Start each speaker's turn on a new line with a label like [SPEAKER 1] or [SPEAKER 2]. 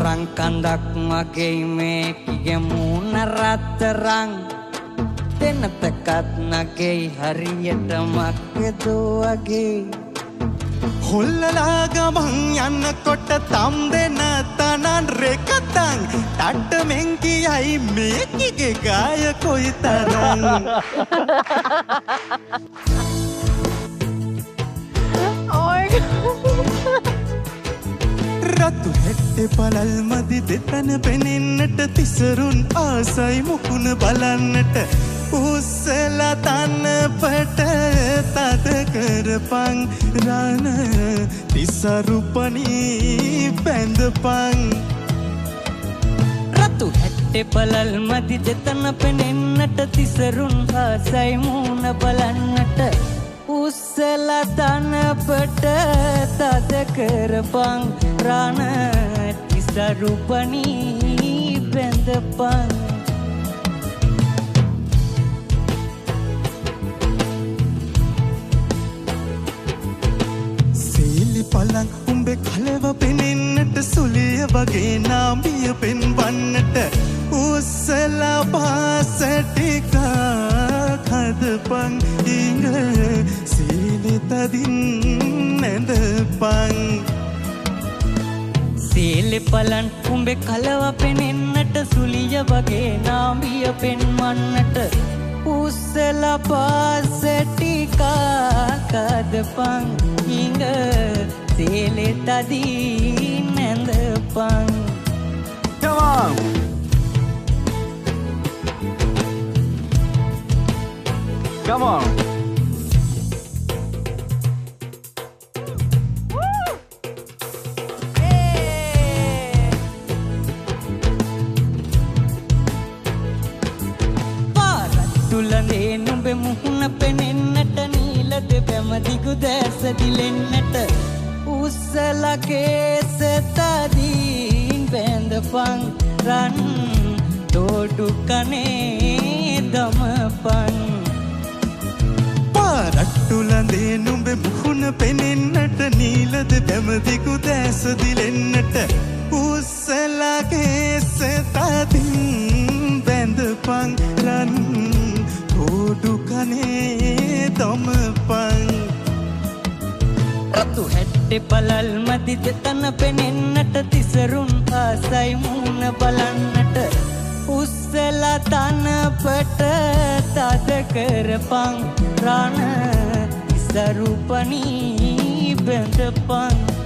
[SPEAKER 1] රන් කඳක් වගේ මේකිගේ මූණ රත්තරන් දෙනතකත් නගේ හරියට මක්කදෝ වගේ
[SPEAKER 2] හොල්ලලා ගමන් යන්නකොට තම් දෙන තනන් රෙකතන් ටට්ටමෙන් කියයි මේකිගේ ගාය කොයිතරම් රතු හැට්ටේ පළල් මදි දෙතන පෙනෙන්නට තිසරුන් ආසයි මුකුණ බලන්නට උස්සලා තනපට තද කරපන් රන තිසරුපනී බැඳපන්
[SPEAKER 1] රතු හැට්ටේ පළල් මදි දෙතන පෙනෙන්නට තිසරුන් ආසයි මුණ බලන්නට උස්සලා තනපට තද කරපන් රන තිසරුපනී බැඳපන්
[SPEAKER 2] පලං උඹේ කලව පෙනෙන්නට සුලිය වගේ නාමිය පෙන්වන්නට උස්සලා පාසටික හදපන් ඉඟ සීලි තදින් නැඳපන්
[SPEAKER 1] සීලි පලන් උඹේ කලව පෙනෙන්නට සුලිය වගේ නාමිය පෙන්වන්නට උස්සලා පාසටික හදපන් ඉඟ සීලි තදින් නැඳපන්
[SPEAKER 2] Come on! Come on!
[SPEAKER 1] පාරතුලනේ නුඹේ මුහුණ පෙනෙන්නට නීලද පැමදිගු දැස දිලෙන්නට උස්සලා කේස තදින් බැඳපන් රන් තෝඩු කනේ දමපන්
[SPEAKER 2] පාරට්ටුලඳේ නුඹේ මුහුණ පෙනෙන්නට නීලද බැමදිගු දැස දිලෙන්නට උස්සලා කේස තදින් බැඳපන් රන් තෝඩු කනේ දමපන්
[SPEAKER 1] රතු හැට්ටේ පළල් මදි දෙතන පෙනෙන්නට තිසරුන් ආසයි මුණ බලන්නට උස්සලා තනපට තද කරපන් රන තිසරුපනී බැඳපන්